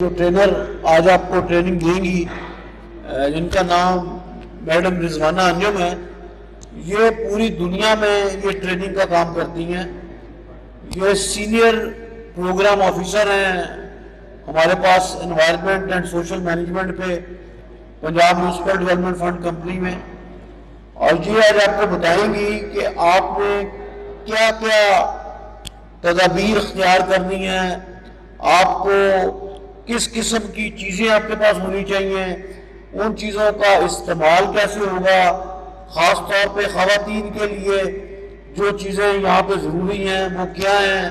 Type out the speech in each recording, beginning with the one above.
जो ट्रेनर आज आपको ट्रेनिंग देंगी, जिनका नाम मैडम रिजवाना अंजुम है, ये पूरी दुनिया में ये ट्रेनिंग का काम करती हैं। ये सीनियर प्रोग्राम ऑफिसर हैं हमारे पास एनवायरनमेंट एंड सोशल मैनेजमेंट पे Punjab municipal development fund company में। और ये आज आपको बताएंगी कि आपने क्या क्या तदाबीर इख्तियार करनी है, आपको किस किस्म की चीज़ें आपके पास होनी चाहिए, उन चीज़ों का इस्तेमाल कैसे होगा, ख़ास तौर पे ख़वातीन के लिए जो चीज़ें यहाँ पे ज़रूरी हैं वो क्या हैं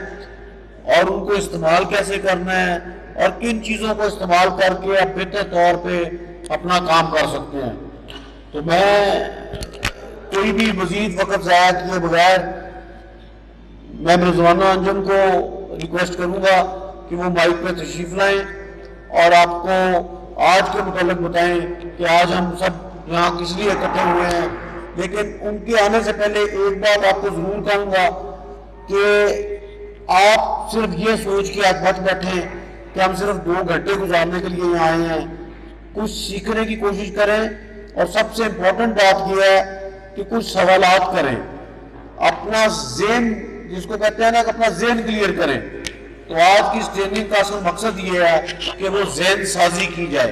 और उनको इस्तेमाल कैसे करना है और किन चीज़ों को इस्तेमाल करके आप बेहतर तौर पे अपना काम कर सकते हैं। तो मैं कोई भी मज़ीद वक़्त ज़ाया किए बगैर मैं रिजवाना अंजुम को रिक्वेस्ट करूँगा कि वो माइक पे तशरीफ़ लाएँ और आपको आज के मुताबिक बताएं कि आज हम सब यहाँ किस लिए इकट्ठे हुए हैं। लेकिन उनके आने से पहले एक बात आपको ज़रूर कहूँगा कि आप सिर्फ ये सोच के आज मत बैठें कि हम सिर्फ 2 घंटे गुजारने के लिए यहाँ आए हैं। कुछ सीखने की कोशिश करें और सबसे इम्पोर्टेंट बात यह है कि कुछ सवालात करें, अपना ज़हन, जिसको कहते हैं ना कि अपना ज़हन क्लियर करें। तो आज की इस ट्रेनिंग का असल मकसद ये है कि वो ज़हन साजी की जाए।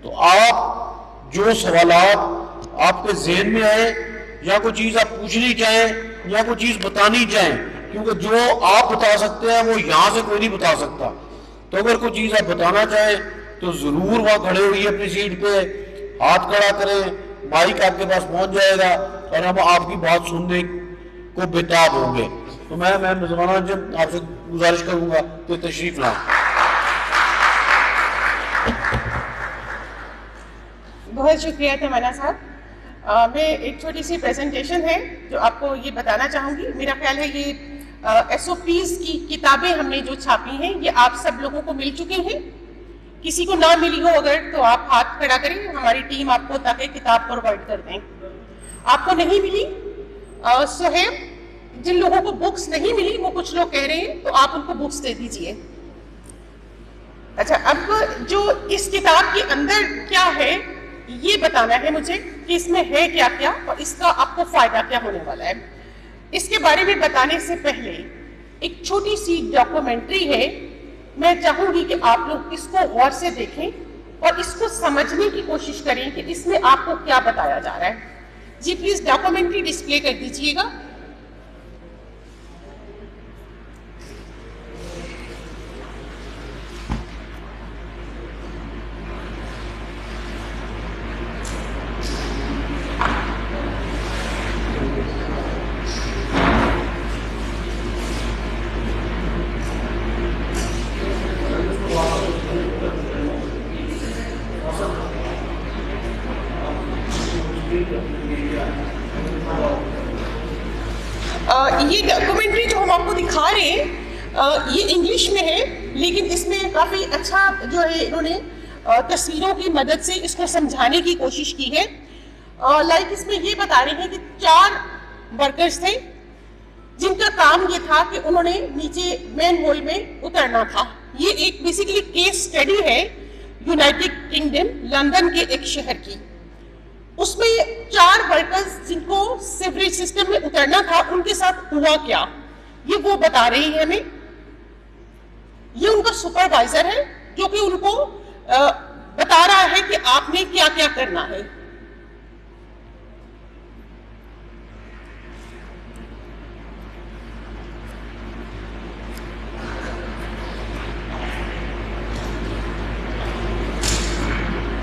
तो आप जो सवालात आपके ज़हन में आए या कोई चीज़ आप पूछनी चाहें या कोई चीज़ बतानी चाहें, क्योंकि जो आप बता सकते हैं वो यहाँ से कोई नहीं बता सकता। तो अगर कोई चीज़ आप बताना चाहें तो ज़रूर वहाँ खड़े हुई अपनी सीट पे हाथ खड़ा करें, माइक आपके पास पहुँच जाएगा और हम आपकी बात सुनने को बेताब होंगे। तो मैं रिजवाना अंजुम आपसे गुजारिश करूंगा कि तशरीफ लाएं। बहुत शुक्रिया तमन्ना साहब। मैं एक छोटी सी प्रेजेंटेशन है जो आपको ये बताना चाहूँगी। मेरा ख्याल है ये SOPs की किताबें हमने जो छापी हैं ये आप सब लोगों को मिल चुकी हैं। किसी को ना मिली हो अगर तो आप हाथ खड़ा करें, हमारी टीम आपको ताकि किताब प्रोवाइड कर दें। आपको नहीं मिली सोहेब, जिन लोगों को बुक्स नहीं मिली वो कुछ लोग कह रहे हैं तो आप उनको बुक्स दे दीजिए। अच्छा, अब जो इस किताब के अंदर क्या है ये बताना है मुझे कि इसमें है क्या क्या और इसका आपको फायदा क्या होने वाला है। इसके बारे में बताने से पहले एक छोटी सी डॉक्यूमेंट्री है, मैं चाहूंगी कि आप लोग इसको गौर से देखें और इसको समझने की कोशिश करें कि इसमें आपको क्या बताया जा रहा है। जी प्लीज डॉक्यूमेंट्री डिस्प्ले कर दीजिएगा। ये डॉक्यूमेंट्री जो हम आपको दिखा रहे हैं ये इंग्लिश में है, लेकिन इसमें काफ़ी अच्छा जो है इन्होंने तस्वीरों की मदद से इसको समझाने की कोशिश की है। लाइक इसमें ये बता रहे हैं कि 4 वर्कर्स थे जिनका काम ये था कि उन्होंने नीचे मेन होल में उतरना था। ये एक बेसिकली केस स्टडी है यूनाइटेड किंगडम लंदन के एक शहर की। उसमें 4 वर्कर्स जिनको सीवरेज सिस्टम में उतरना था उनके साथ हुआ क्या ये वो बता रही है हमें। ये उनका सुपरवाइजर है जो कि उनको बता रहा है कि आपने क्या क्या करना है।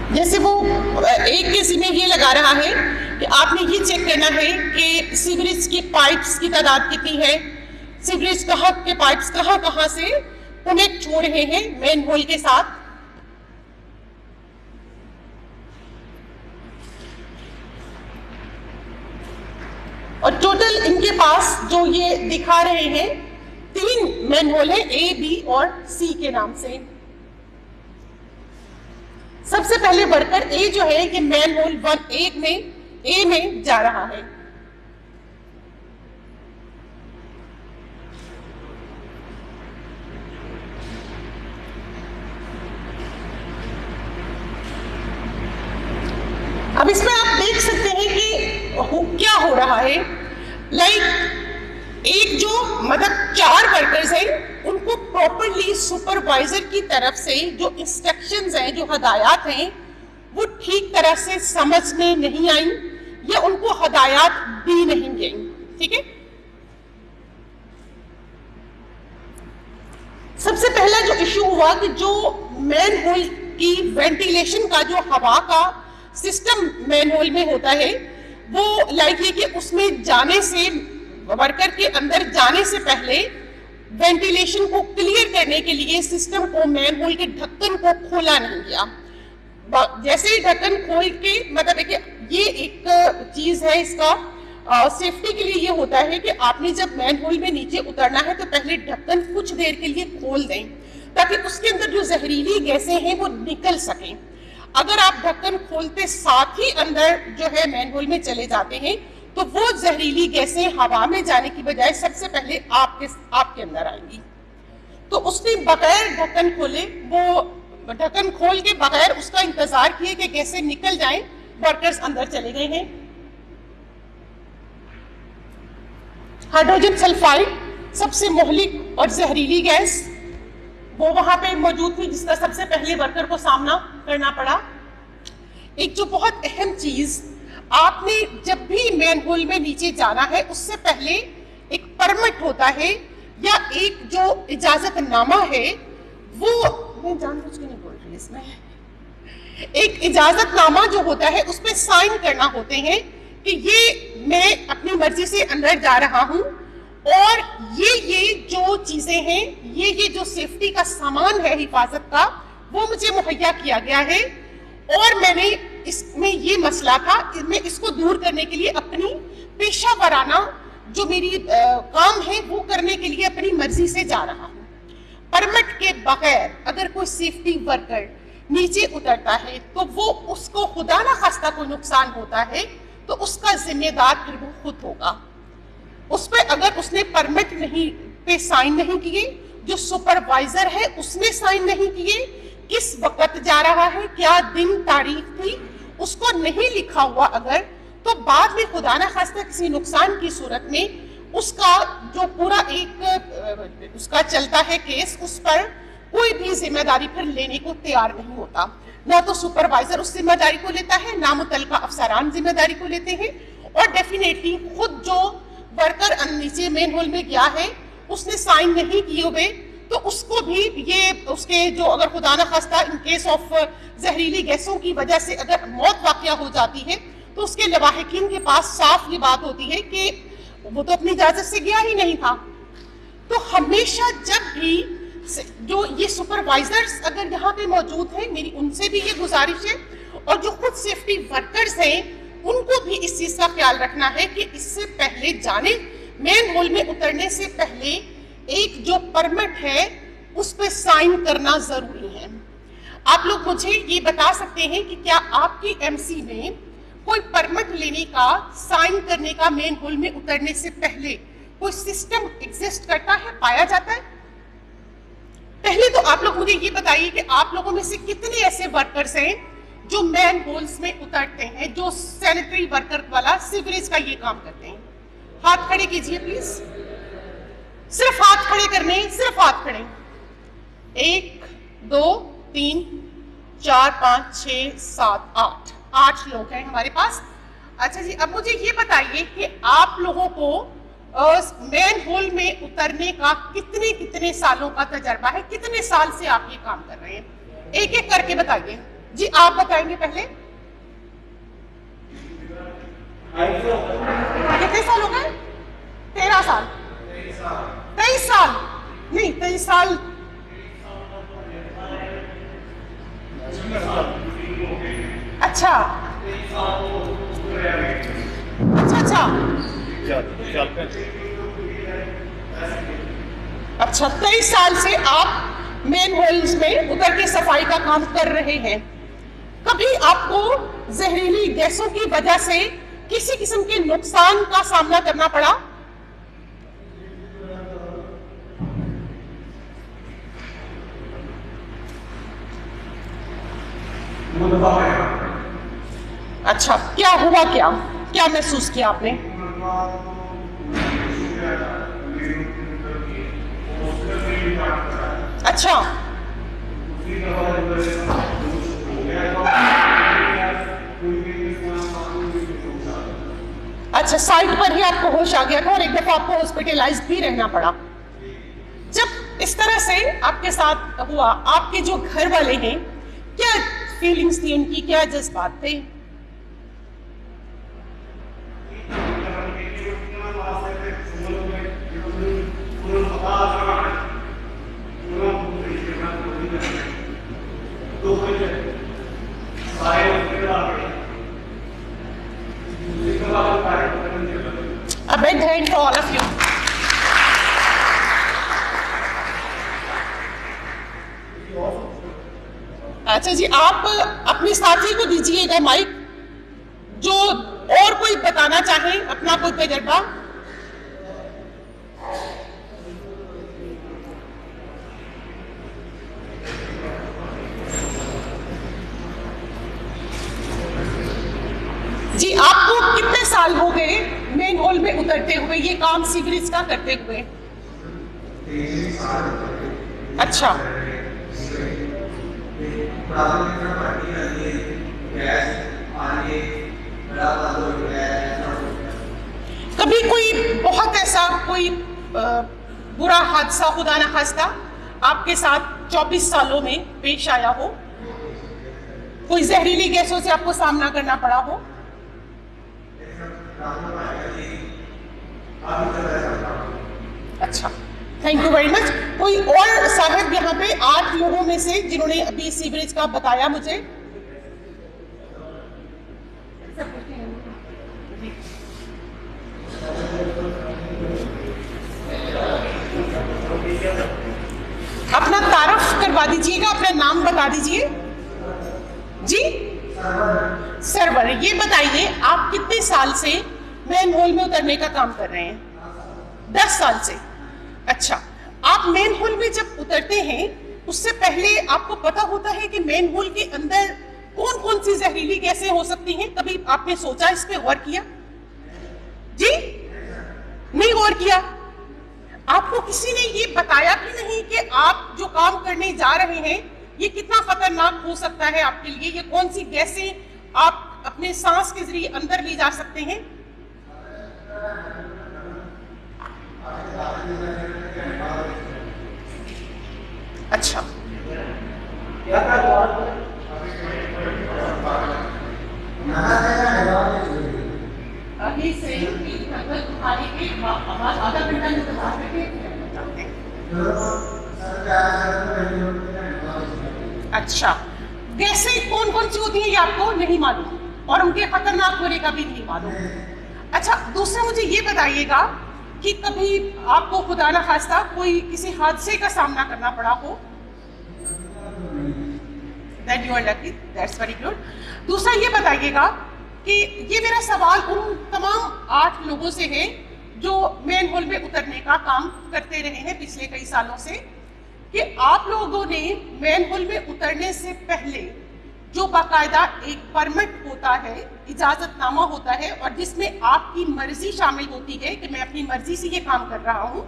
जैसे वो एक केस में ये लगा रहा है कि आपने ये चेक करना है कि सीवरेज की पाइप्स की तादाद कितनी है, सीवरेज के पाइप्स कहाँ कहाँ से कनेक्ट हो रहे हैं मेन होल के साथ। और टोटल इनके पास जो ये दिखा रहे हैं 3 मेन होल है, A, B और C के नाम से। सबसे पहले वर्कर ए जो है ये मैन होल 1 में ए में जा रहा है। अब इसमें आप देख सकते हैं कि क्या हो रहा है। एक जो मतलब 4 वर्कर्स हैं, उनको प्रॉपरली सुपरवाइजर की तरफ से जो इंस्ट्रक्शंस हैं, जो हदायत हैं, वो ठीक तरह से समझ में नहीं आई या उनको हदायत दी नहीं गई। ठीक है, सबसे पहला जो इशू हुआ कि जो मैन होल की वेंटिलेशन का जो हवा का सिस्टम मैन होल में होता है, वो ये कि उसमें जाने से, वर्कर के अंदर जाने से पहले वेंटिलेशन को क्लियर करने के लिए सिस्टम को, मैन होल के ढक्कन को खोला नहीं गया। जैसे ही ढक्कन खोल के, मतलब ये एक चीज है इसका सेफ्टी के लिए, ये होता है कि आपने जब मैन होल में नीचे उतरना है तो पहले ढक्कन कुछ देर के लिए खोल दें ताकि उसके अंदर जो जहरीली गैसें हैं वो निकल सकें। अगर आप ढक्कन खोलते साथ ही अंदर जो है मैन होल में चले जाते हैं तो वो जहरीली गैसें हवा में जाने की बजाय सबसे पहले आपके अंदर आएंगी। तो उसने बगैर ढक्कन खोले, वो ढक्कन खोल के बगैर उसका इंतजार किए कि गैसें निकल जाएं, वर्कर्स अंदर चले गए हैं। हाइड्रोजन सल्फाइड सबसे मोहलिक और जहरीली गैस वो वहां पे मौजूद थी, जिसका सबसे पहले वर्कर को सामना करना पड़ा। एक जो बहुत अहम चीज, आपने जब भी मैन होल में नीचे जाना है उससे पहले एक परमिट होता है या एक जो इजाजतनामा है, वो मैं जानबूझ के नहीं बोल रही इसमें, एक इजाजतनामा जो होता है उस पर साइन करना होते हैं कि ये मैं अपनी मर्जी से अंदर जा रहा हूं और ये जो चीजें हैं, ये जो सेफ्टी का सामान है हिफाजत का, वो मुझे मुहैया किया गया है और मैंने इसमें ये मसला था, मैं इसको दूर करने के लिए अपनी पेशा वराना जो मेरी काम है वो करने के लिए अपनी मर्जी से जा रहा हूँ। परमिट के बगैर अगर कोई सेफ्टी वर्कर नीचे उतरता है तो वो उसको खुदा ना खास्ता कोई नुकसान होता है तो उसका जिम्मेदार फिर वो खुद होगा। उस पर अगर उसने परमिट नहीं पे साइन नहीं किए, जो सुपरवाइजर है उसने साइन नहीं किए, किस वक्त जा रहा है, क्या दिन तारीख थी, उसको नहीं लिखा हुआ अगर, तो बाद में खुदा ना खास्ता किसी नुकसान की सूरत में उसका जो पूरा एक उसका चलता है केस, उस पर कोई भी जिम्मेदारी फिर लेने को तैयार नहीं होता। ना तो सुपरवाइजर उस जिम्मेदारी को लेता है, ना मुतलका अफसरान जिम्मेदारी को लेते हैं, और डेफिनेटली खुद जो वर्कर नीचे मेन होल में गया है उसने साइन नहीं किए हुए, तो उसको भी ये उसके जो अगर खुदा न खास्ता इन केस ऑफ जहरीली गैसों की वजह से अगर मौत वाक़या हो जाती है तो उसके लवाहिकीन के पास साफ ये बात होती है कि वो तो अपनी इजाजत से गया ही नहीं था। तो हमेशा जब भी जो ये सुपरवाइजर्स अगर यहाँ पे मौजूद हैं, मेरी उनसे भी ये गुजारिश है, और जो खुद सेफ्टी वर्कर्स हैं उनको भी इस चीज का ख्याल रखना है कि इससे पहले जाने मेन होल में उतरने से पहले एक जो परमिट है उस पर साइन करना जरूरी है। आप लोग मुझे ये बता सकते हैं कि क्या आपकी एमसी में कोई परमिट लेने का, साइन करने का मेन होल में उतरने से पहले कोई सिस्टम एग्जिस्ट करता है, पाया जाता है? पहले तो आप लोग मुझे ये बताइए कि आप लोगों में से कितने ऐसे वर्कर्स हैं जो मैन होल्स में उतरते हैं, जो सैनिटरी वर्कर वाला सीवरेज का ये काम करते हैं? हाथ खड़े कीजिए प्लीज, सिर्फ हाथ खड़े करने, सिर्फ हाथ खड़े। 1 2 3 4 5 6 7 8 लोग हैं हमारे पास। अच्छा जी, अब मुझे ये बताइए कि आप लोगों को मैन होल में उतरने का कितने सालों का तजर्बा है? कितने साल से आप ये काम कर रहे हैं? एक एक करके बताइए जी। आप बताएंगे पहले, कितने साल हो गए? 13 साल, 23 साल नहीं, 23 साल अच्छा अच्छा 23 साल से आप मेन होल्स में उतर के सफाई का काम कर रहे हैं। कभी आपको जहरीली गैसों की वजह से किसी किस्म के नुकसान का सामना करना पड़ा? अच्छा, क्या हुआ, क्या क्या महसूस किया आपने? अच्छा, अच्छा, साइट पर ही आपको होश आ गया था और एक दफा आपको हॉस्पिटलाइज भी रहना पड़ा। जब इस तरह से आपके साथ हुआ, आपके जो घर वाले हैं, क्या फीलिंग्स थी उनकी, क्या जज्बात थे? A big hand for all of you. अच्छा जी, आप अपने साथी को दीजिएगा माइक, जो और कोई बताना चाहे अपना कोई तजर्बा। जी, आपको कितने साल हो गए मेन होल में उतरते हुए, ये काम सीवरेज का करते हुए? अच्छा, कभी कोई बहुत ऐसा कोई बुरा हादसा, खुदा ना खास्ता, आपके साथ 24 सालों में पेश आया हो? कोई जहरीली गैसों से आपको सामना करना पड़ा हो? अच्छा, थैंक यू वेरी मच। कोई और साहब यहाँ पे 8 लोगों में से जिन्होंने अभी सीवरेज का बताया मुझे? अपना तारफ करवा दीजिएगा, अपना नाम बता दीजिए। जी, सरवर, ये बताइए आप कितने साल से मेन होल में उतरने का काम कर रहे हैं? 10 साल से। अच्छा, आप मेन होल में जब उतरते हैं उससे पहले आपको पता होता है कि मेन होल के अंदर कौन कौन सी जहरीली गैसें हो सकती हैं? कभी आपने सोचा, इस पे गौर किया? जी, नहीं गौर किया। आपको किसी ने ये बताया भी नहीं कि आप जो काम करने जा रहे हैं ये कितना खतरनाक हो सकता है आपके लिए? ये कौन सी गैसें आप अपने सांस के जरिए अंदर ले जा सकते हैं? अच्छा, अभी से आधा घंटा अच्छा, गैसें कौन कौन सी होती हैं ये आपको नहीं मालूम और उनके खतरनाक होने का भी नहीं मालूम। अच्छा, दूसरा मुझे ये बताइएगा कि कभी आपको खुदा ना खास्ता कोई किसी हादसे का सामना करना पड़ा हो? Then you are lucky, that's very good. दूसरा ये बताइएगा कि ये मेरा सवाल उन तमाम 8 लोगों से है जो मेन होल में उतरने का काम करते रहे हैं पिछले कई सालों से, कि आप लोगों ने मेन होल में उतरने से पहले जो बाकायदा एक परमिट होता है, इजाजतनामा होता है, और जिसमें आपकी मर्जी शामिल होती है कि मैं अपनी मर्जी से ये काम कर रहा हूँ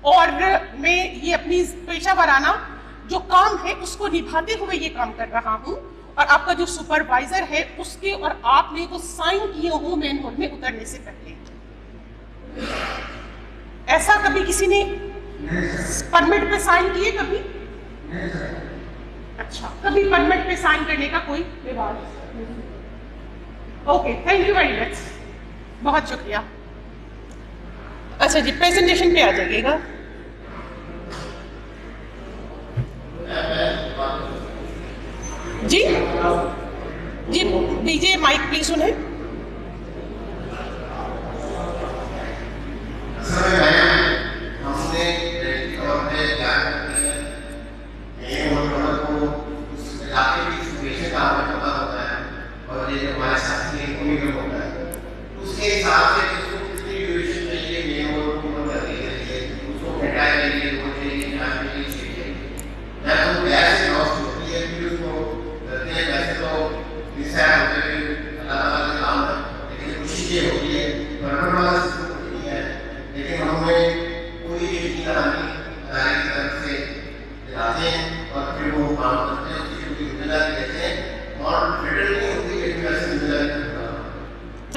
और मैं ये अपनी पेशा वाराना जो काम है उसको निभाते हुए ये काम कर रहा हूँ, और आपका जो सुपरवाइजर है उसके और आपने वो साइन किए हो मेन होल में उतरने से पहले। ऐसा कभी किसी ने परमिट पे साइन किए कभी? अच्छा, कभी परमिट पे साइन करने का कोई विवाद? Okay, thank you very much, बहुत शुक्रिया। अच्छा जी, प्रेजेंटेशन पे आ जाइएगा। जी जी, दीजिए माइक प्लीज उन्हें।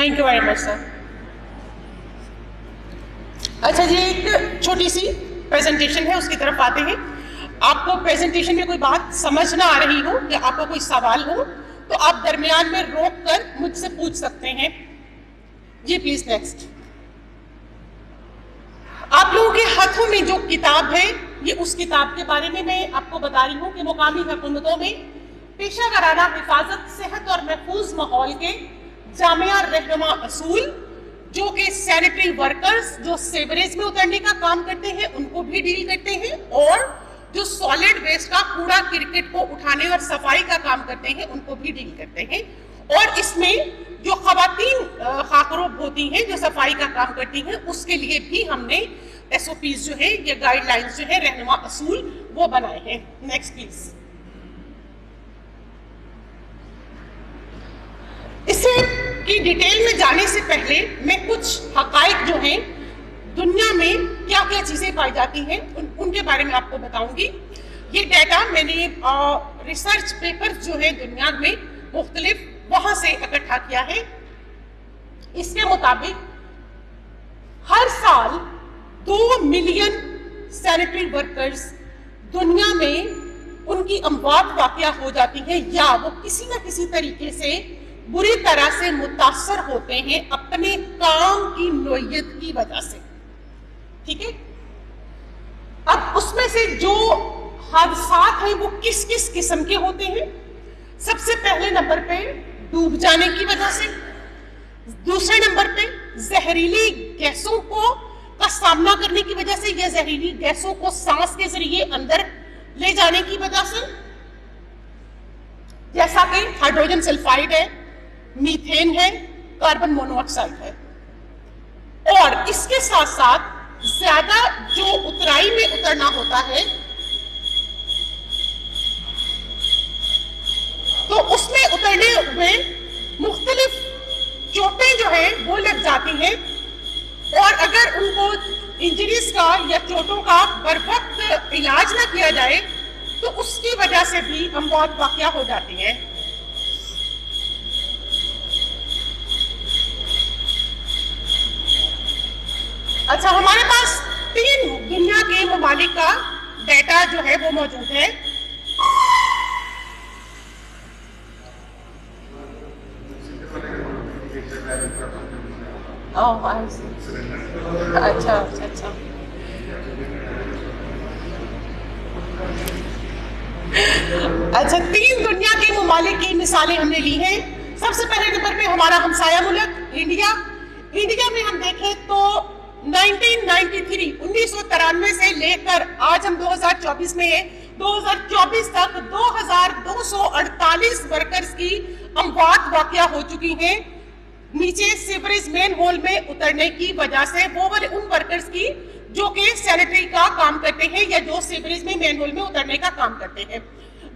Thank you very much sir. अच्छा जी, एक छोटी सी प्रेजेंटेशन है, उसकी तरफ आते हैं। आपको प्रेजेंटेशन में कोई बात समझ ना आ रही हो या आपको कोई सवाल हो तो आप दरमियान में रोक कर मुझसे पूछ सकते हैं। जी प्लीज नेक्स्ट। आप लोगों के हाथों में जो किताब है, ये उस किताब के बारे में मैं आपको बता रही हूँ कि मुकामी हुकूमतों में पेशा वराना हिफाजत, सेहत और महफूज माहौल के जामिया रहनुमा असूल, जो कि सैनिटरी वर्कर्स जो सेवरेज में उतरने का काम करते हैं उनको भी डील करते हैं, और जो सॉलिड वेस्ट का कूड़ा क्रिकेट को उठाने और सफाई का काम करते हैं उनको भी डील करते हैं। और इसमें जो खवातीन खाकरोब होती हैं जो सफाई का काम करती हैं उसके लिए भी हमने एसओपीज जो है, ये गाइडलाइंस जो है, रहनुमा असूल वो बनाए हैं। Next please. इसे की डिटेल में जाने से पहले मैं कुछ हकाइक जो हैं दुनिया में क्या क्या चीजें पाई जाती हैं उनके बारे में आपको बताऊंगी। ये डाटा मैंने रिसर्च पेपर्स जो है दुनिया में मुख्तलिफ वहां से इकट्ठा किया है। इसके मुताबिक हर साल 2 मिलियन सैनिटरी वर्कर्स दुनिया में उनकी अमवात वाक़या हो जाती है या वो किसी न किसी तरीके से बुरी तरह से मुतासर होते हैं अपने काम की नोयत की वजह से। ठीक है, अब उसमें से जो हादसात हैं वो किस किस किस्म के होते हैं। सबसे पहले नंबर पे डूब जाने की वजह से, दूसरे नंबर पे जहरीली गैसों का सामना करने की वजह से या जहरीली गैसों को सांस के जरिए अंदर ले जाने की वजह से, जैसा कि हाइड्रोजन सल्फाइड है, मीथेन है, कार्बन मोनोऑक्साइड है। और इसके साथ साथ ज्यादा जो उतराई में उतरना होता है तो उसमें उतरने में मुख्तलिफ चोटें जो है वो लग जाती हैं, और अगर उनको इंजरीज का या चोटों का बरवक्त इलाज ना किया जाए तो उसकी वजह से भी अमवात वाक़या हो जाती है। अच्छा, हमारे पास 3 दुनिया के ममालिक का डेटा जो है वो मौजूद है। अच्छा अच्छा अच्छा। अच्छा, 3 दुनिया के ममालिक की मिसालें हमने ली हैं। सबसे पहले नंबर पे हमारा हमसाया मुल्क इंडिया। इंडिया में हम देखें तो 1993 से लेकर आज हम 2024 में है, 2024 तक 2248 वर्कर्स की अमवात वाक़या हो चुकी हैं नीचे सीवरेज मेन होल में उतरने की वजह से। वो वाले उन वर्कर्स की जो कि सैनिटरी का काम करते हैं या जो सीवरेज में मेन होल में उतरने का काम करते हैं।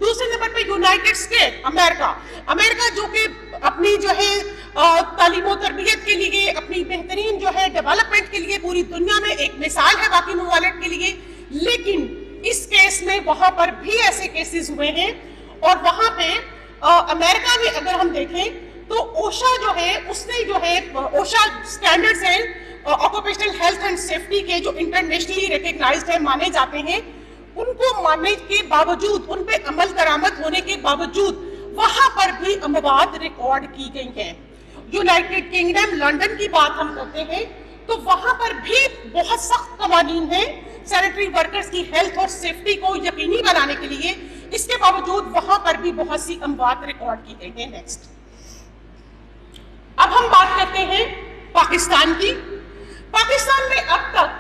दूसरे नंबर पे यूनाइटेड स्टेट अमेरिका जो कि अपनी जो है तालीम और तरबियत के लिए, अपनी बेहतरीन जो है डेवलपमेंट के लिए पूरी दुनिया में एक मिसाल है बाकी ममालिक के लिए। लेकिन इस केस में वहां पर भी ऐसे केसेस हुए हैं, और वहां पे अमेरिका में अगर हम देखें तो ओशा जो है उसने जो है ओशा स्टैंडर्ड्स हैं ऑक्यूपेशनल हेल्थ एंड सेफ्टी के जो इंटरनेशनली रिकग्नाइज्ड है, माने जाते हैं, उनको मानने के बावजूद, उन पे अमल दरामद होने के बावजूद वहां पर भी अमवात रिकॉर्ड की गई हैं। यूनाइटेड किंगडम लंदन की बात हम करते हैं तो वहां पर भी बहुत सख्त कवानीन हैं सैनिटरी वर्कर्स की हेल्थ और सेफ्टी को यकीनी बनाने के लिए। इसके बावजूद वहां पर भी बहुत सी अमवात रिकॉर्ड की गई हैं। नेक्स्ट, अब हम बात करते हैं पाकिस्तान की। पाकिस्तान में अब तक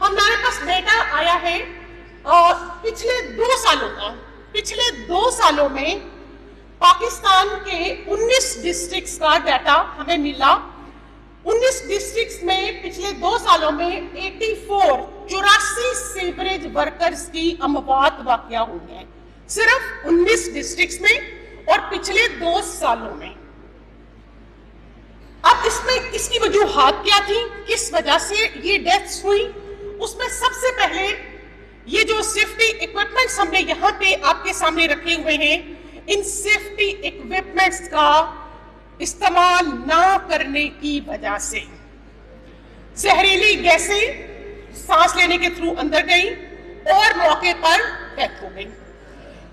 हमारे पास डेटा आया है पिछले 2 सालों में पाकिस्तान के 19 डिस्ट्रिक्ट्स का डाटा हमें मिला। 19 डिस्ट्रिक्ट्स में पिछले 2 सालों में 84 सीवरेज वर्कर्स की अमवात वाक़या हुई है, सिर्फ 19 डिस्ट्रिक्ट्स में और पिछले 2 सालों में। अब इसमें इसकी वजूहात क्या थी, किस वजह से ये डेथ्स हुई? उसमें सबसे पहले ये जो सेफ्टी इक्विपमेंट्स हमने यहाँ पे आपके सामने रखे हुए हैं, इन सेफ्टी इक्विपमेंट्स का इस्तेमाल ना करने की वजह से जहरीली गैसें सांस लेने के थ्रू अंदर गई और मौके पर डेथ हो गई।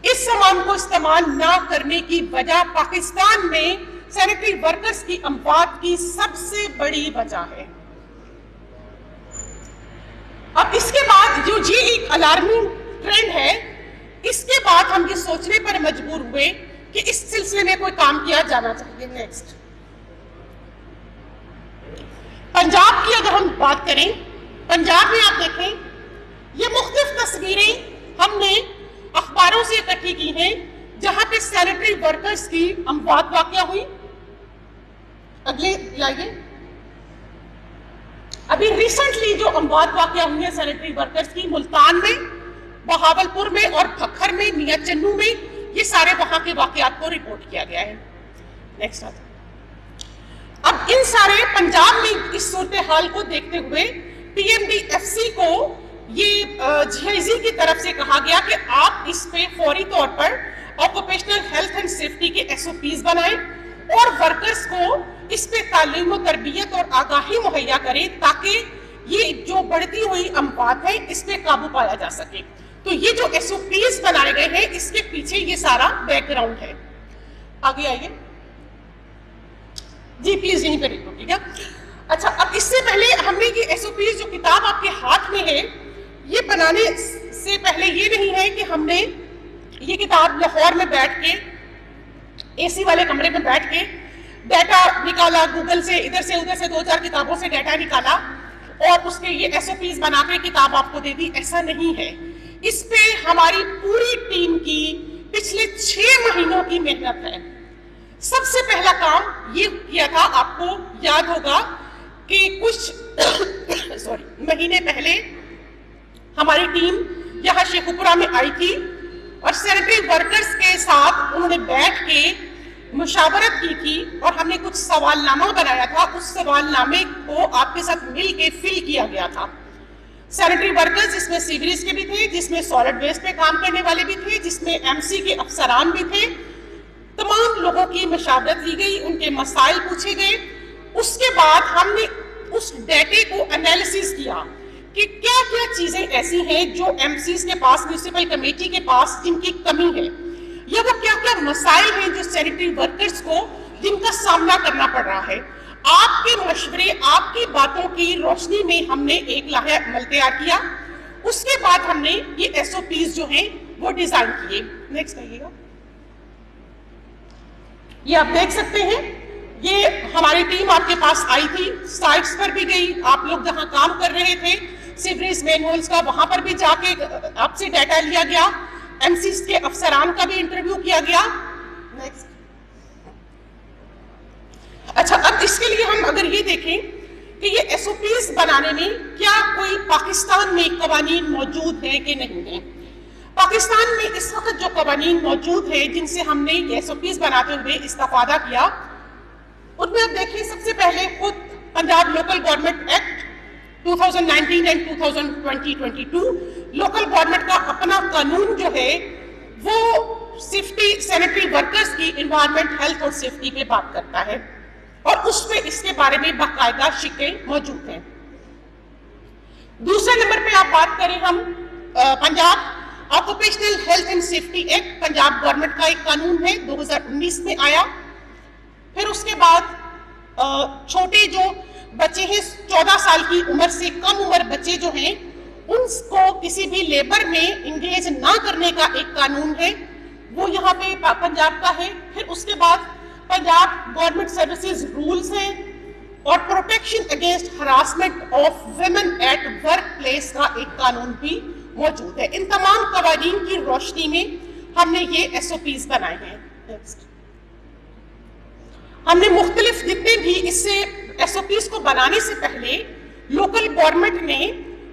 इस सामान को इस्तेमाल ना करने की वजह पाकिस्तान में सैनिटरी वर्कर्स की अमवात की सबसे बड़ी वजह है। अब इसके बाद जो ये एक अलार्मिंग ट्रेंड है, इसके बाद हम ये सोचने पर मजबूर हुए कि इस सिलसिले में कोई काम किया जाना चाहिए। नेक्स्ट, पंजाब की अगर हम बात करें, पंजाब में आप देखें ये मुख्तलिफ तस्वीरें हमने अखबारों से इकट्ठी की हैं जहां पे सैनिटरी वर्कर्स की अमवात वाकया हुई। अगले लाइए, अभी रिसेंटली जो अमवात वाकया हुई है सैनिटरी वर्कर्स की, मुल्तान में, बहावलपुर में और खक्खर में, मियां चन्नू में, ये सारे वहां के वाकयात को रिपोर्ट किया गया है। नेक्स्ट आता, अब इन सारे पंजाब में इस सूरत हाल को देखते हुए PMDFC को ये GIZ की तरफ से कहा गया कि आप इस पे फौरी तौर पर ऑक्यूपेशनल हेल्थ एंड सेफ्टी के SOPs बनाएं और वर्कर्स को इस पे तालीम और तरबियत और आगाही मुहैया करें ताकि ये जो बढ़ती हुई अमवात है इस पे काबू पाया जा सके। तो ये जो SOPs बनाए गए हैं इसके पीछे ये सारा बैकग्राउंड है। आगे आइए जी, प्लीज यहीं पे लिखो, ठीक है। अच्छा, अब इससे पहले हमने ये SOPs जो किताब आपके हाथ में है, ये बनाने से पहले ये नहीं है कि हमने ये किताब लाहौर में बैठ के AC वाले कमरे में बैठ के डाटा निकाला, गूगल से इधर से उधर से 2-4 किताबों से डाटा निकाला और उसके ये SOPs बना के किताब आपको दे दी। ऐसा नहीं है। इस पे हमारी पूरी टीम की पिछले 6 महीनों की मेहनत है। सबसे पहला काम ये किया था, आपको याद होगा कि कुछ महीने पहले हमारी टीम यहाँ शेखुपुरा में आई थी और सैनिटरी वर्कर्स के साथ उन्होंने बैठ के मुशावरत की थी और हमने कुछ सवालनामा बनाया था। उस सवालनामे को आपके साथ मिल के फिल किया गया था। सैनिटरी वर्कर्स जिसमें सिविलियंस के भी थे, जिसमें सॉलिड वेस्ट पे काम करने वाले भी थे, जिसमें MC के अफसरान भी थे। तमाम लोगों की मशावरत ली गई, उनके मसाइल पूछे गए। उसके बाद हमने उस डेटे को एनालिसिस किया कि क्या क्या चीजें ऐसी हैं जो MCs के पास, म्युनिसिपल कमेटी के पास जिनकी कमी है, या वो क्या क्या मसाइल हैं जो सैनिटरी वर्कर्स को जिनका सामना करना पड़ रहा है। आपके मशवरे, आपकी बातों की रोशनी में हमने एक लाहे-अमल तैयार किया। उसके बाद हमने ये SOPs जो हैं वो डिजाइन किए। नेक्स्ट आइएगा, ये आप देख सकते हैं, ये हमारी टीम आपके पास आई थी, साइट्स पर भी गई, आप लोग जहां काम कर रहे थे सीवरेज मैनहोल्स का, वहां पर भी जाके आपसे डाटा लिया गया, MCs के अफसरान का भी इंटरव्यू किया गया। नेक्स्ट, अच्छा, अब इसके लिए हम अगर ये देखें कि ये SOPs बनाने में क्या कोई पाकिस्तान में कवानीन मौजूद है कि नहीं है। पाकिस्तान में इस वक्त जो कवानीन मौजूद है जिनसे हमने ये SOPs बनाते हुए इस्तेफादा किया, उनमें आप देखें, सबसे पहले खुद Punjab local government act 2019 and 2022 local government का अपना कानून जो है वो सेफ्टी, सैनिटरी वर्कर्स की एनवायरमेंट, हेल्थ और सेफ्टी पे बात करता है और उसमें इसके बारे में बाकायदा शिकें मौजूद हैं। दूसरे नंबर पे आप बात करें हम Punjab occupational health and safety act, Punjab government का एक कानून है, 2019 में आया। फिर उसके बाद छोटे जो बच्चे हैं, 14 साल की उम्र से कम उम्र बच्चे जो हैं, उनको किसी भी लेबर में इंगेज ना करने का एक कानून है, वो यहाँ पे पंजाब का है। फिर उसके बाद पंजाब गवर्नमेंट सर्विसेज रूल्स हैं और protection against harassment of women at work place का एक कानून भी मौजूद है। इन तमाम कवानीन की रोशनी में हमने ये SOPs बनाए हैं। नेक्स्ट, हमने मुख्तलिफ जितने भी इससे SOPs को बनाने से पहले लोकल गवर्नमेंट ने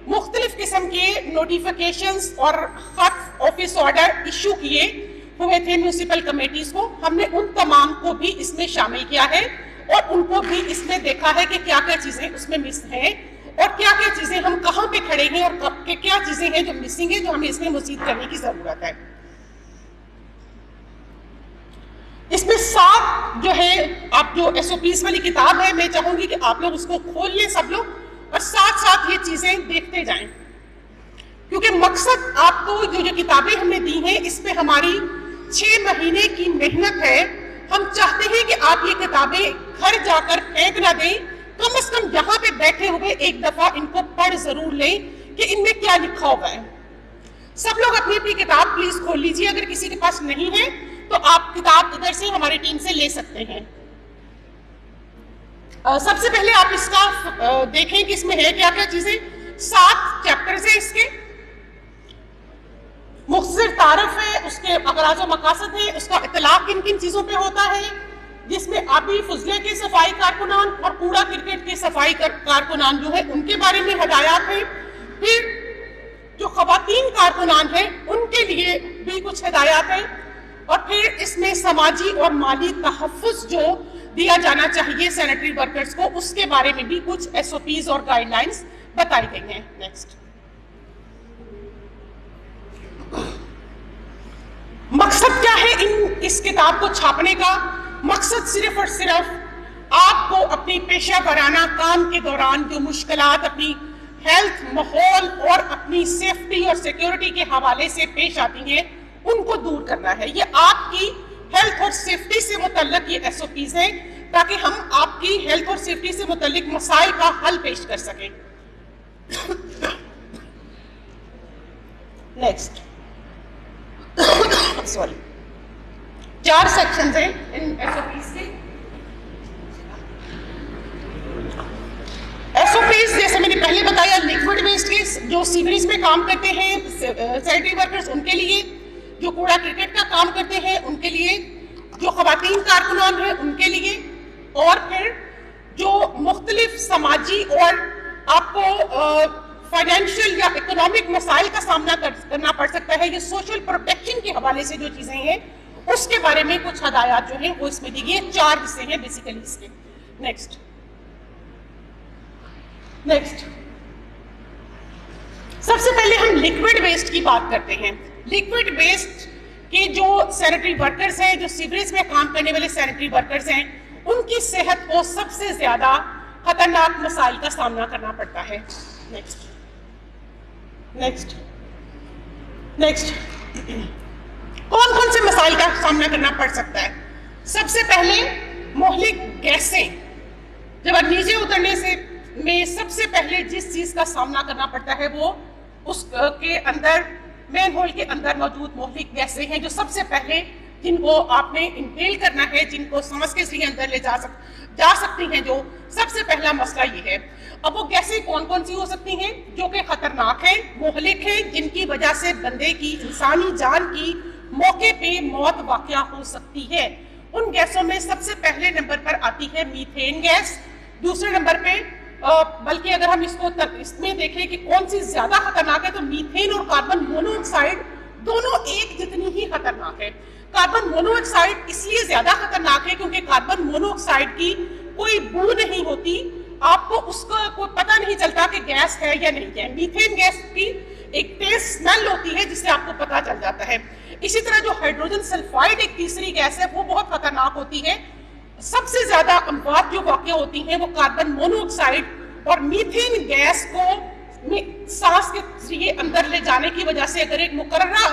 मुख्तलिफ किस्म के नोटिफिकेशंस और खत, ऑफिस ऑर्डर इशू किए हुए थे म्यूनिसिपल कमेटीज को। हमने उन तमाम को भी इसमें शामिल किया है और उनको भी इसमें देखा है कि क्या क्या चीजें उसमें मिस हैं और क्या क्या चीजें हम कहाँ पे खड़े हैं और क्या चीजें हैं जो मिसिंग है, जो हमें इसमें मज़ीद करने की जरूरत है। इसमें 7 जो है आप जो SOPs वाली किताब है, मैं चाहूंगी कि आप लोग उसको खोल लें सब लोग, और साथ साथ ये चीजें देखते जाएं, क्योंकि मकसद आपको जो किताबें हमने दी हैं इस पे हमारी 6 महीने की मेहनत है। हम चाहते हैं कि आप ये किताबें घर जाकर फेंक ना दें, कम से कम यहाँ पे बैठे हुए एक दफा इनको पढ़ जरूर लें कि इनमें क्या लिखा हुआ है। सब लोग अपनी अपनी किताब प्लीज खोल लीजिए, अगर किसी के पास नहीं है तो आप किताब इधर से हमारी टीम से ले सकते हैं। सबसे पहले आप इसका देखें कि इसमें है क्या क्या चीजें। 7 चैप्टर्स है इसके, मुख्तसर तारफ है, उसके अगराज व मकासद है, उसका इतलाक किन किन चीजों पे होता है, जिसमें आबी फुजले के सफाई कारकुनान और कूड़ा क्रिकेट के सफाई कारकुनान जो है उनके बारे में हदायत है। फिर जो खवातीन कारकुनान है उनके लिए भी कुछ हदायत है, और फिर इसमें समाजी और माली तहफ़्फ़ुज़ जो दिया जाना चाहिए सैनिटरी वर्कर्स को, उसके बारे में भी कुछ SOPs और गाइडलाइंस बताई गई हैं। नेक्स्ट, मकसद क्या है इस किताब को छापने का? मकसद सिर्फ और सिर्फ आपको अपनी पेशा वराना काम के दौरान जो मुश्किलात अपनी हेल्थ, माहौल और अपनी सेफ्टी और सिक्योरिटी के हवाले से पेश आती हैं उनको दूर करना है। ये आपकी हेल्थ और सेफ्टी से मुतल्लिक ये SOPs हैं, ताकि हम आपकी हेल्थ और सेफ्टी से मुतल्लिक मसाइल का हल पेश कर सकें। नेक्स्ट, सॉरी, 4 सेक्शंस हैं इन SOPs के। SOPs जैसे मैंने पहले बताया, लिक्विड वेस्ट के जो सीवरेज में काम करते हैं सैनिटरी वर्कर्स उनके लिए, जो कूड़ा क्रिकेट का काम करते हैं उनके लिए, जो खवातीन कारकुनान हैं उनके लिए, और फिर जो मुख्तलिफ समाजी और आपको फाइनेंशियल या इकोनॉमिक मसाइल का सामना करना पड़ सकता है, ये सोशल प्रोटेक्शन के हवाले से जो चीजें हैं उसके बारे में कुछ हदायत जो हैं वो इसमें दी गई है। 4 हिस्से हैं बेसिकली इसके। नेक्स्ट, सबसे पहले हम लिक्विड वेस्ट की बात करते हैं। लिक्विड वेस्ट के जो सैनिटरी वर्कर्स हैं, जो सीवरेज में काम करने वाले सैनिटरी वर्कर्स हैं, उनकी सेहत को सबसे ज्यादा खतरनाक मसाइल का सामना करना पड़ता है। नेक्स्ट, कौन कौन से मसाइल का सामना करना पड़ सकता है? सबसे पहले मोहलिक गैसें। जब आप नीचे उतरने से में सबसे पहले जिस चीज का सामना करना पड़ता है वो उसके अंदर, मेन होल के अंदर मौजूद मोहलिक गैसें हैं, जो सबसे पहले जिनको आपने इनहेल करना है, जिनको सांस के जरिए अंदर ले जा सकती हैं। जो सबसे पहला मसला ये है। अब वो गैसें कौन कौन सी हो सकती हैं जो कि खतरनाक हैं, मोहलिक हैं, जिनकी वजह से बंदे की, इंसानी जान की मौके पे मौत वाक़या हो सकती है। उन गैसों में सबसे पहले नंबर पर आती है मीथेन गैस, दूसरे नंबर पे, बल्कि अगर हम इसमें देखें कि कौन सी ज्यादा खतरनाक है तो मीथेन और कार्बन मोनोऑक्साइड दोनों एक जितनी ही खतरनाक है। कार्बन मोनोऑक्साइड इसलिए ज्यादा खतरनाक है क्योंकि कार्बन मोनोऑक्साइड की कोई बू नहीं होती, आपको उसका कोई पता नहीं चलता कि गैस है या नहीं है। मीथेन गैस की एक तेज स्मेल होती है जिससे आपको पता चल जाता है। इसी तरह जो हाइड्रोजन सल्फाइड एक तीसरी गैस है वो बहुत खतरनाक होती है। सबसे ज्यादा अमवात जो वाक़या होती हैं वो कार्बन मोनोऑक्साइड और मीथेन गैस को सांस के जरिए अंदर ले जाने की वजह से, अगर एक मुकर्ररा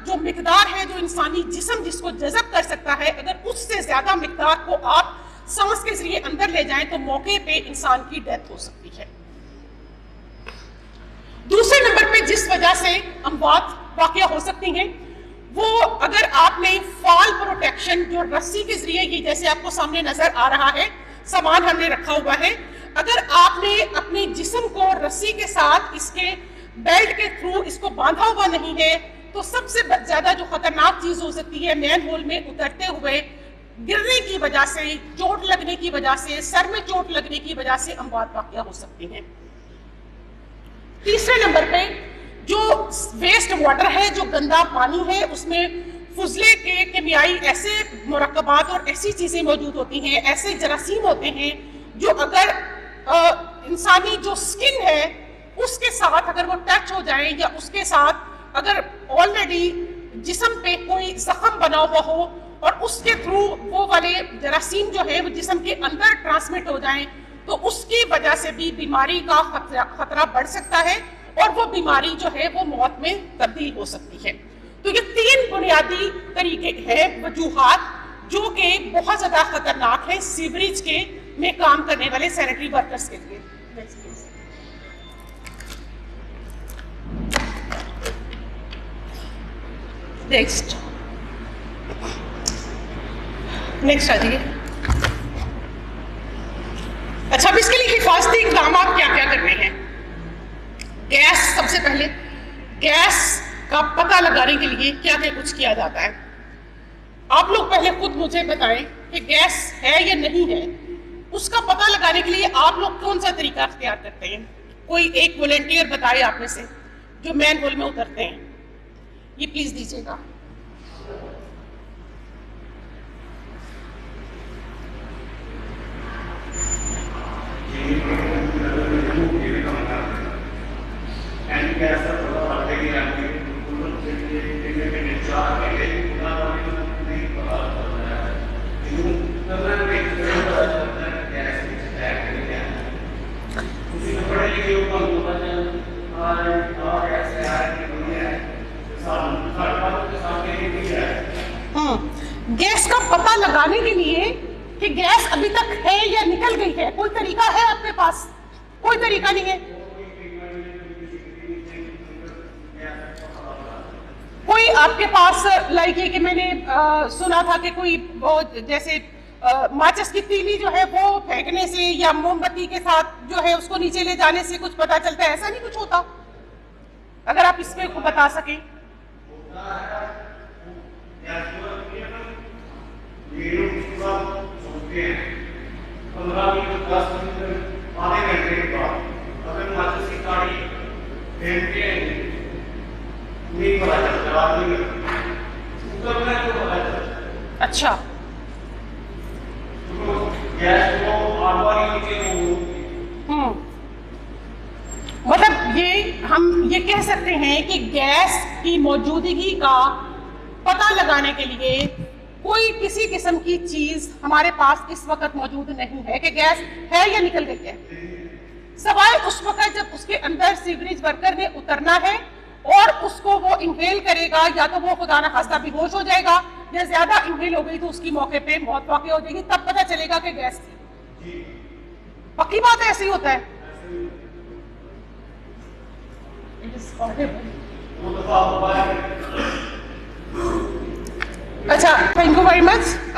जो मिकदार है जो इंसानी जिस्म जिसको जज़ब कर सकता है, अगर उससे ज्यादा मिकदार को आप सांस के जरिए अंदर ले जाएं तो मौके पे इंसान की डेथ हो सकती है। दूसरे नंबर पे जिस वजह से अमवात वाक़या हो सकती हैं वो, अगर आपने फॉल प्रोटेक्शन जो रस्सी के जरिए, ये जैसे आपको सामने नजर आ रहा है सामान हमने रखा हुआ है, अगर आपने अपने जिस्म को रस्सी के साथ इसके बेल्ट के थ्रू इसको बांधा हुआ नहीं है तो सबसे ज्यादा जो खतरनाक चीज हो सकती है, मैन होल में उतरते हुए गिरने की वजह से, चोट लगने की वजह से, सर में चोट लगने की वजह से अमवात वाक़या हो सकती हैं। तीसरे नंबर पे जो वेस्ट वाटर है, जो गंदा पानी है, उसमें फुजले के केमियाई ऐसे मुरक्कबात और ऐसी चीजें मौजूद होती हैं, ऐसे जरासीम होते हैं जो अगर इंसानी जो स्किन है उसके साथ अगर वो टच हो जाए या उसके साथ अगर ऑलरेडी जिस्म पे कोई जख्म बना हुआ हो और उसके थ्रू वो वाले जरासीम जो है वो जिस्म के अंदर ट्रांसमिट हो जाएं, तो उसकी वजह से भी बीमारी का खतरा बढ़ सकता है और वो बीमारी जो है वो मौत में तब्दील हो सकती है। तो ये 3 बुनियादी तरीके हैं, वजूहात, जो कि बहुत ज्यादा खतरनाक है सीवरेज के में काम करने वाले सैनिटरी वर्कर्स के लिए। नेक्स्ट आ जाइए। अच्छा, अब इसके लिए हिफाजती इक़दाम क्या क्या करने हैं? गैस, सबसे पहले गैस का पता लगाने के लिए क्या क्या कुछ किया जाता है? आप लोग पहले खुद मुझे बताएं कि गैस है या नहीं है। उसका पता लगाने के लिए आप लोग कौन सा तरीका अख्तियार करते हैं? कोई एक वॉलंटियर बताए आप में से जो मैन होल में उतरते हैं, ये प्लीज दीजिएगा। गैस का पता लगाने के लिए कि गैस अभी तक है या निकल गई है, कोई तरीका है आपके पास? कोई तरीका नहीं है। कोई आपके पास लाइक है कि मैंने सुना था कि कोई बहुत जैसे माचिस की तीली जो है वो फेंकने से या मोमबत्ती के साथ जो है उसको नीचे ले जाने से कुछ पता चलता है, ऐसा नहीं कुछ होता? अगर आप इस पे को बता सकें। अच्छा, मतलब हम ये कह सकते हैं कि गैस की मौजूदगी का पता लगाने के लिए कोई किसी किस्म की चीज हमारे पास इस वक्त मौजूद नहीं है कि गैस है या निकल गई है, सवाल उस वक्त जब उसके अंदर सीवरेज वर्कर ने उतरना है और उसको वो इनहेल करेगा, या तो वो खुदा न खास्ता बेहोश हो जाएगा या ज्यादा इनहेल हो गई तो उसकी मौके पे मौत वाक़ई हो जाएगी, तब पता चलेगा कि गैस थी। पक्की बात है, ऐसे ही होता है। अच्छा, थैंक यू वेरी मच।